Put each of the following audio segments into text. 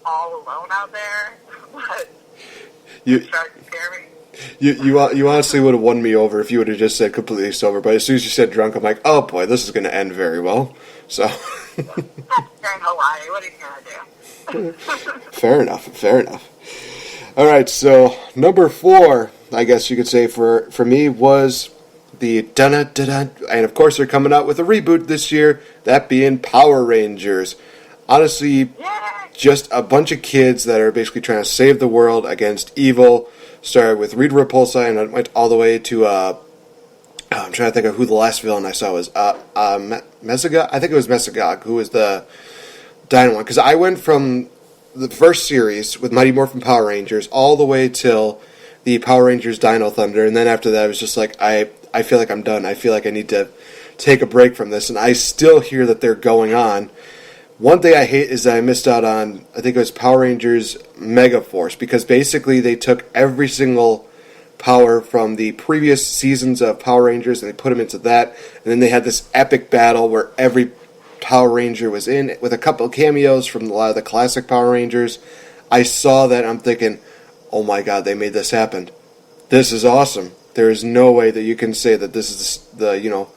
all alone out there, but You sharks scare me. you honestly would have won me over if you would have just said completely sober. But as soon as you said drunk, I'm like, oh boy, this is going to end very well. So You're in Hawaii. What are you going to do? fair enough. Fair enough. All right, so number 4, I guess you could say for me was the dun-dun-dun-dun, and of course they're coming out with a reboot this year. That being Power Rangers. Honestly, Yeah. just a bunch of kids that are basically trying to save the world against evil. Started with Rita Repulsa and it went all the way to I'm trying to think of who the last villain I saw was. Mesogog. I think it was Mesogog who was the Dino one, because I went from the first series with Mighty Morphin Power Rangers all the way till the Power Rangers Dino Thunder, and then after that I was just like, I feel like I'm done. I feel like I need to take a break from this, and I still hear that they're going on. One thing I hate is that I missed out on, I think it was Power Rangers Mega Force, because basically they took every single power from the previous seasons of Power Rangers and they put them into that, and then they had this epic battle where every Power Ranger was in, with a couple of cameos from a lot of the classic Power Rangers. I saw that, I'm thinking, oh my god, they made this happen. This is awesome. There is no way that you can say that this is the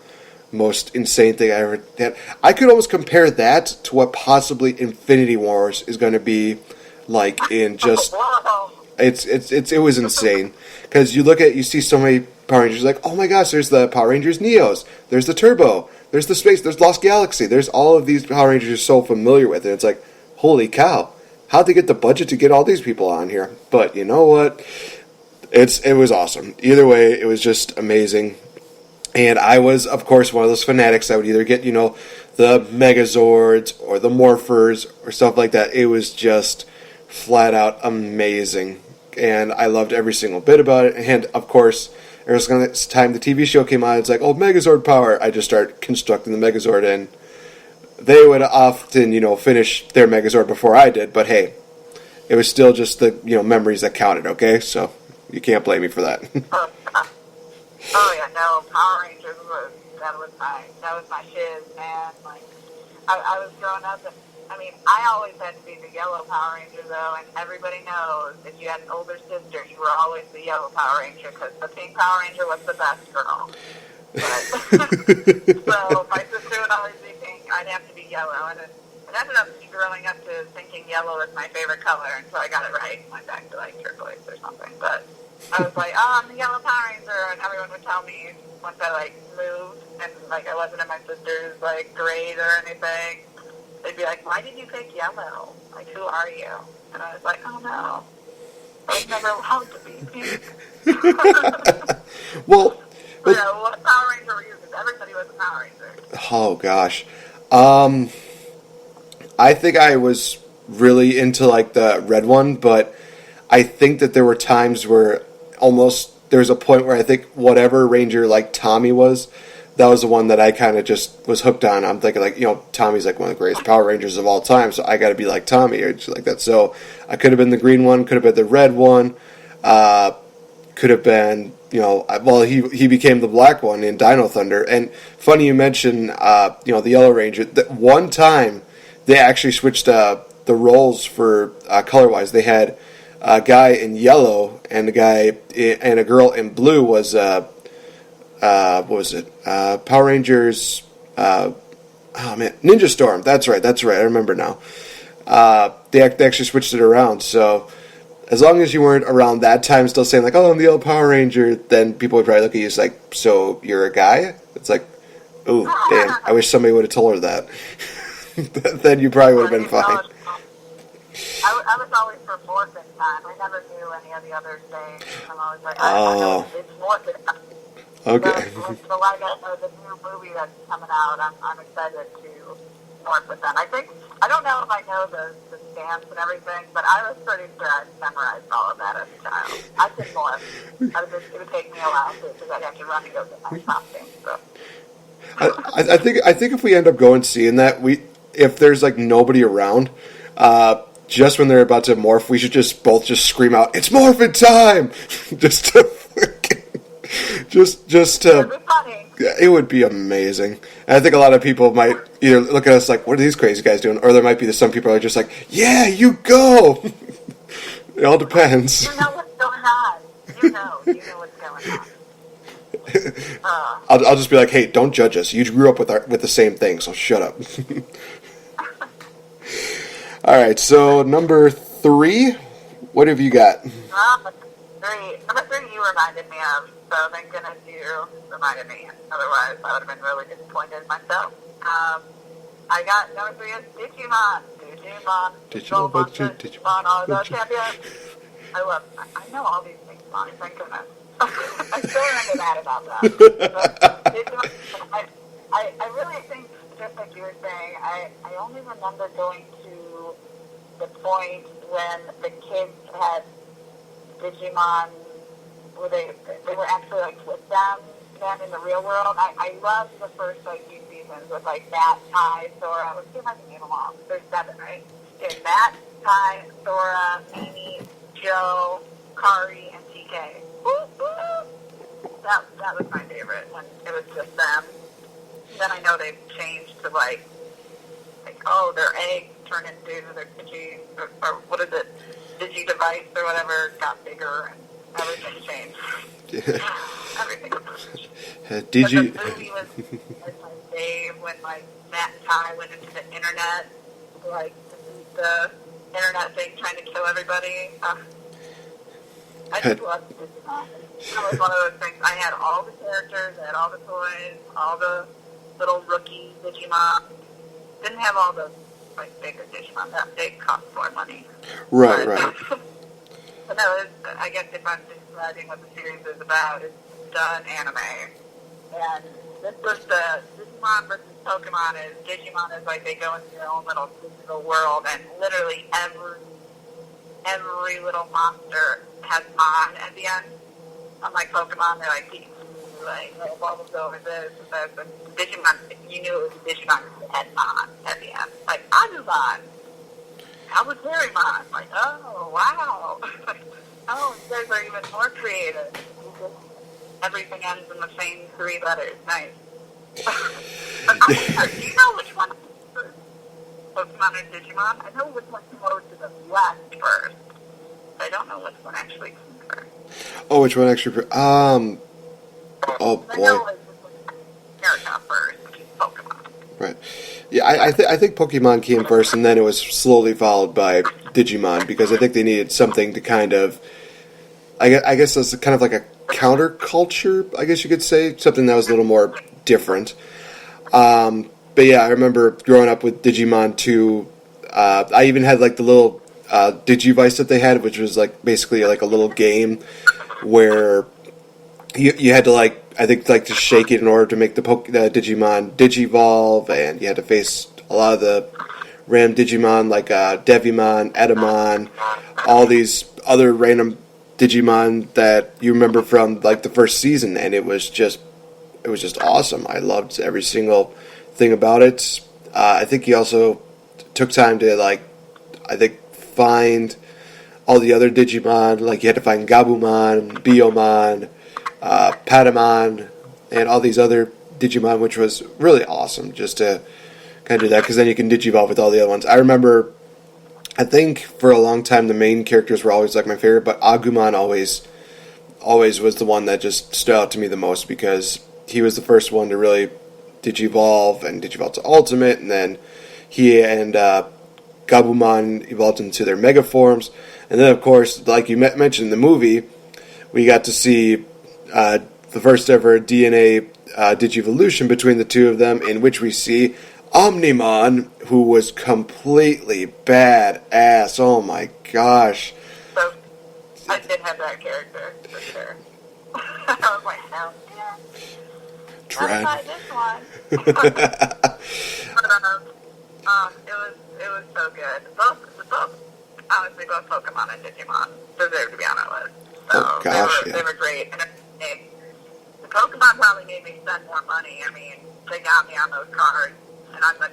most insane thing I ever had. I could almost compare that to what possibly Infinity Wars is going to be like in just... Whoa. It was insane. Because you see so many Power Rangers, like, oh my gosh, there's the Power Rangers Neos, there's the Turbo, there's the Space, there's Lost Galaxy, there's all of these Power Rangers you're so familiar with, and it's like, holy cow, how'd they get the budget to get all these people on here? But you know what? It was awesome. Either way, it was just amazing. And I was, of course, one of those fanatics that would either get, the Megazords or the Morphers or stuff like that. It was just flat out amazing. And I loved every single bit about it. And, of course, every single time the TV show came on, it's like, oh, Megazord power. I just start constructing the Megazord, and they would often, finish their Megazord before I did. But, hey, it was still just the, memories that counted, okay? So you can't blame me for that. Oh yeah, no, Power Rangers that was my shiz, man. Like, I was growing up, and I always had to be the yellow Power Ranger though, and everybody knows if you had an older sister, you were always the yellow Power Ranger because the pink Power Ranger was the best girl. But, so my sister would always be pink. I'd have to be yellow, and it ended up growing up to thinking yellow was my favorite color until I got it right. Went back to like turquoise or something, but. I was like, oh, I'm the yellow Power Ranger, and everyone would tell me once I moved and I wasn't in my sister's grade or anything. They'd be like, why did you pick yellow? Like, who are you? And I was like, oh no, I was never allowed to be pink. Well, what Power Ranger were you? Because everybody was a Power Ranger. Oh gosh, I think I was really into the red one, but I think that there were times where there was a point where I think whatever Ranger Tommy was, that was the one that I kind of just was hooked on. I'm thinking Tommy's one of the greatest Power Rangers of all time, so I got to be like Tommy or just like that. So I could have been the green one, could have been the red one, could have been he became the black one in Dino Thunder. And funny you mentioned the Yellow Ranger. That one time they actually switched the roles for color wise. They had a guy in yellow and a girl in blue was what was it? Power Rangers. Ninja Storm. That's right. I remember now. They actually switched it around. So as long as you weren't around that time, still saying oh, I'm the yellow Power Ranger, then people would probably look at you as so you're a guy? It's oh damn! I wish somebody would have told her that. Then you probably would have been fine. I was always for morphin time. I never knew any of the other things. I'm always I know it's morphin time. Okay. So I got the new movie that's coming out. I'm excited to morph with them. I don't know if I know the stance and everything, but I was pretty sure I memorized all of that as a child. I could morph. It would take me a while because I'd have to run to go get my costume. So. I think if we end up going seeing that, if there's nobody around, just when they're about to morph, we should both scream out, "It's morphin' time!" just to It'd be funny. It would be amazing. And I think a lot of people might either look at us like, what are these crazy guys doing? Or there might be some people who are just like, yeah, you go! It all depends. You know what's going on. You know what's going on. I'll just be like, hey, don't judge us. You grew up with the same thing, so shut up. All right, so number 3, what have you got? Number three you reminded me of, so thank goodness you reminded me. Otherwise, I would have been really disappointed in myself. I got number 3 is Digimon. Digimon, all the champions. I know all these things, Mom, thank goodness. I'm still really mad about that. But I really think, just like you were saying, I only remember going to the point when the kids had Digimon, where they were actually like with them in the real world. I loved the first like few seasons with like Matt, Ty, Sora. Let's see if I can name them all. There's 7, right? Yeah, Matt, Ty, Sora, Mimi, Joe, Kari, and TK. That was my favorite when it was just them. Then I know they've changed to like oh, their eggs turn into their digi, or what is it, digi device or whatever, got bigger and everything changed. Everything changed. Digi. But the movie was my fave when like Matt and Ty went into the internet, like the internet thing trying to kill everybody. I just loved Digimon. That was one of those things. I had all the characters, I had all the toys, all the little rookie Digimon. Didn't have all the like bigger Digimon. They cost more money. Right. But no, I guess if I'm describing what the series is about, it's done anime. And this was the Digimon versus Pokemon is Digimon is like they go into their own little digital world, and literally every little monster has Mon at the end. Unlike Pokemon, they're like little bubbles over this and this. And Digimon, you knew it was Digimon because it had Mon at the end. Like Agumon, Albuquerquemon. Like, oh wow, oh, you guys are even more creative. Everything ends in the same 3 letters. Nice. But do you know which one is Pokemon or Digimon? I know which one goes to the left first. But I don't know which one actually comes first. Oh, which one actually? Oh boy. I know which one America first, which is Pokemon. Right. Yeah, I think Pokemon came first, and then it was slowly followed by Digimon, because I think they needed something to kind of, I guess it's kind of like a counterculture, I guess you could say, something that was a little more different. But yeah, I remember growing up with Digimon 2. I even had like the little Digivice that they had, which was like basically like a little game where you had to like, I think, like to shake it in order to make the Digimon Digivolve, and you had to face a lot of the random Digimon like Devimon, Edamon, all these other random Digimon that you remember from like the first season, and it was just awesome. I loved every single thing about it. I think he also took time to like, I think, find all the other Digimon. Like you had to find Gabumon, Biomon, Patamon, and all these other Digimon, which was really awesome just to kind of do that, because then you can Digivolve with all the other ones. I remember, I think for a long time the main characters were always like my favorite, but Agumon always was the one that just stood out to me the most, because he was the first one to really Digivolve and Digivolve to Ultimate, and then he and Gabumon evolved into their Mega forms, and then of course, like you mentioned in the movie, we got to see the first ever DNA Digivolution between the two of them, in which we see Omnimon, who was completely badass. Oh my gosh. So, I did have that character, for sure. I was like, hell yeah. Try. Not this one. But, it was so good. Honestly, both Pokemon and Digimon deserve to be on our list. So Oh gosh, they were great. And the Pokemon probably made me spend more money. I mean, they got me on those cards, and I'm a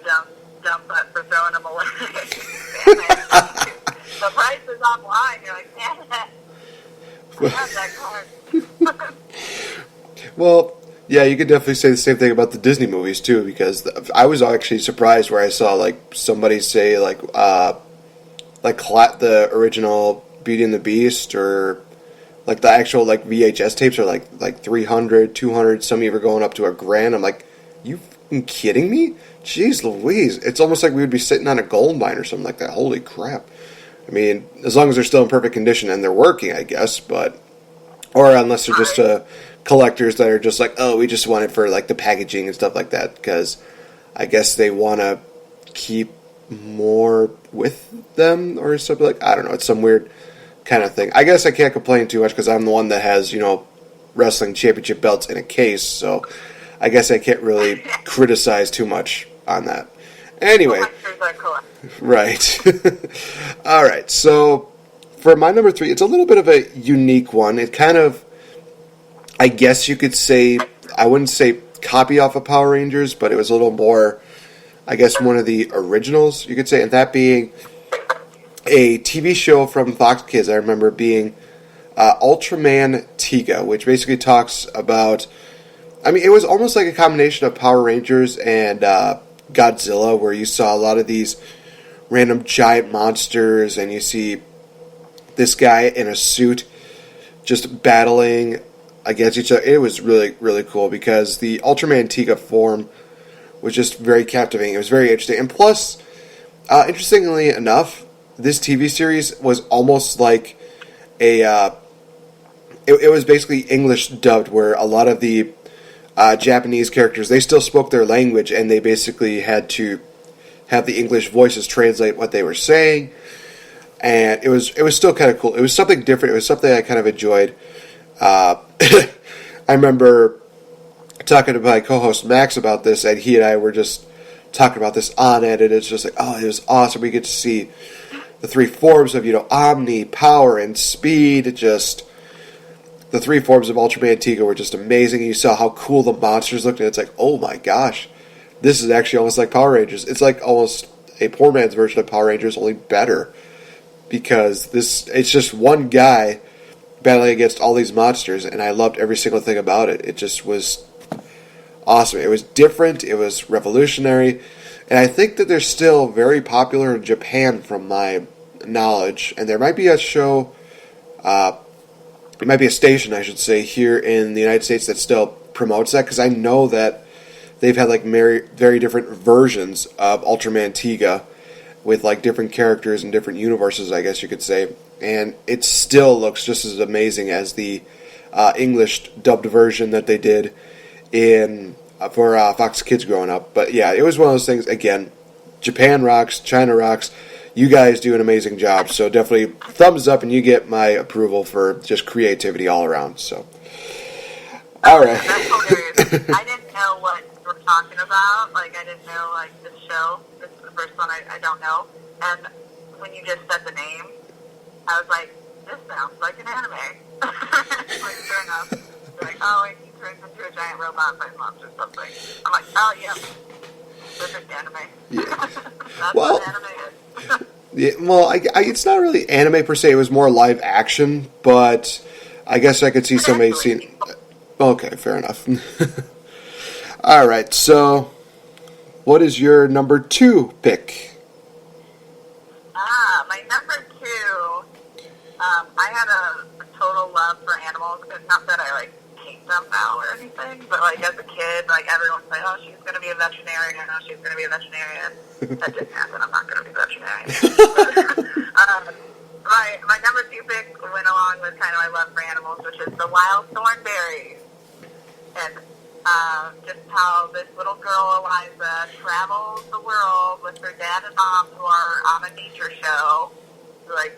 dumb butt for throwing them away. Damn it. The price is online. You're like, damn it. I have that card. Well, Yeah, you could definitely say the same thing about the Disney movies too, because I was actually surprised where I saw like somebody say the original Beauty and the Beast, or like the actual like VHS tapes are like 300, 200. Some even going up to a grand. I'm like, you fucking kidding me? Jeez Louise! It's almost like we would be sitting on a gold mine or something like that. Holy crap! I mean, as long as they're still in perfect condition and they're working, I guess, but. Or unless they're just collectors that are just like, oh, we just want it for like the packaging and stuff like that, because I guess they want to keep more with them or something like. I don't know. It's some weird kind of thing. I guess I can't complain too much because I'm the one that has wrestling championship belts in a case, so I guess I can't really criticize too much on that. Anyway, right. All right, so. For my number 3, it's a little bit of a unique one. It kind of, I guess you could say, I wouldn't say copy off of Power Rangers, but it was a little more, I guess, one of the originals, you could say, and that being a TV show from Fox Kids. I remember being Ultraman Tiga, which basically talks about, I mean, it was almost like a combination of Power Rangers and Godzilla, where you saw a lot of these random giant monsters, and you see this guy in a suit just battling against each other. It was really, really cool because the Ultraman Tiga form was just very captivating. It was very interesting. And plus, interestingly enough, this TV series was almost like it was basically English dubbed, where a lot of the Japanese characters, they still spoke their language, and they basically had to have the English voices translate what they were saying. And it was still kind of cool. It was something different. It was something I kind of enjoyed. I remember talking to my co-host Max about this, and he and I were just talking about this on it, and it's just like, oh, it was awesome. We get to see the 3 forms of, Omni, Power, and Speed. Just the 3 forms of Ultraman Tiga were just amazing. You saw how cool the monsters looked, and it's like, oh my gosh, this is actually almost like Power Rangers. It's like almost a poor man's version of Power Rangers, only better. Because it's just one guy battling against all these monsters, and I loved every single thing about it. It just was awesome. It was different, it was revolutionary, and I think that they're still very popular in Japan from my knowledge. And there might be a show, it might be a station, I should say, here in the United States that still promotes that, because I know that they've had like very different versions of Ultraman Tiga, with like different characters and different universes, I guess you could say, and it still looks just as amazing as the English dubbed version that they did in for Fox Kids growing up. But yeah, it was one of those things. Again, Japan rocks, China rocks. You guys do an amazing job, so definitely thumbs up, and you get my approval for just creativity all around. So, all right. That's hilarious. I didn't know what you were talking about. Like, I didn't know like this show. First one I don't know, and when you just said the name, I was like, this sounds like an anime. Like, sure enough, like, oh, and he turns into a giant robot fight monster or something. I'm like, oh yeah, perfect anime. Yeah. That's Well, what anime is. Yeah, well, it's not really anime per se. It was more live action, but I guess I could see somebody seeing. Okay, fair enough. All right, so what is your number 2 pick? My number 2, I had a total love for animals. It's not that I, like, hate them now or anything, but, like, as a kid, like, everyone's like, oh, she's going to be a veterinarian, oh, she's going to be a veterinarian. That didn't happen. I'm not going to be a veterinarian. My number 2 pick went along with kind of my love for animals, which is the wild thornberries. And just how this little girl, Eliza, travels the world with her dad and mom, who are on a nature show, to, like,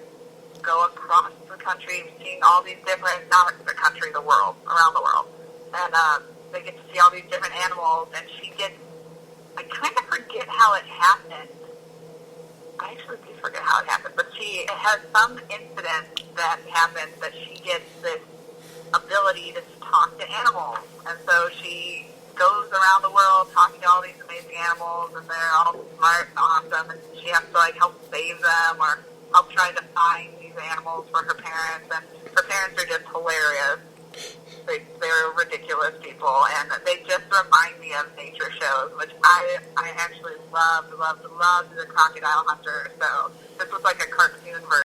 go across the country, seeing all these different, not the country, the world, around the world. And they get to see all these different animals, and she gets, I kind of forget how it happened. I actually do forget how it happened, but she has some incident that happens that she gets this ability to talk to animals. And so she goes around the world talking to all these amazing animals, and they're all smart and awesome, and she has to, like, help save them or help try to find these animals for her parents, and her parents are just hilarious. They're ridiculous people, and they just remind me of nature shows, which I actually loved the Crocodile Hunter. So this was like a cartoon version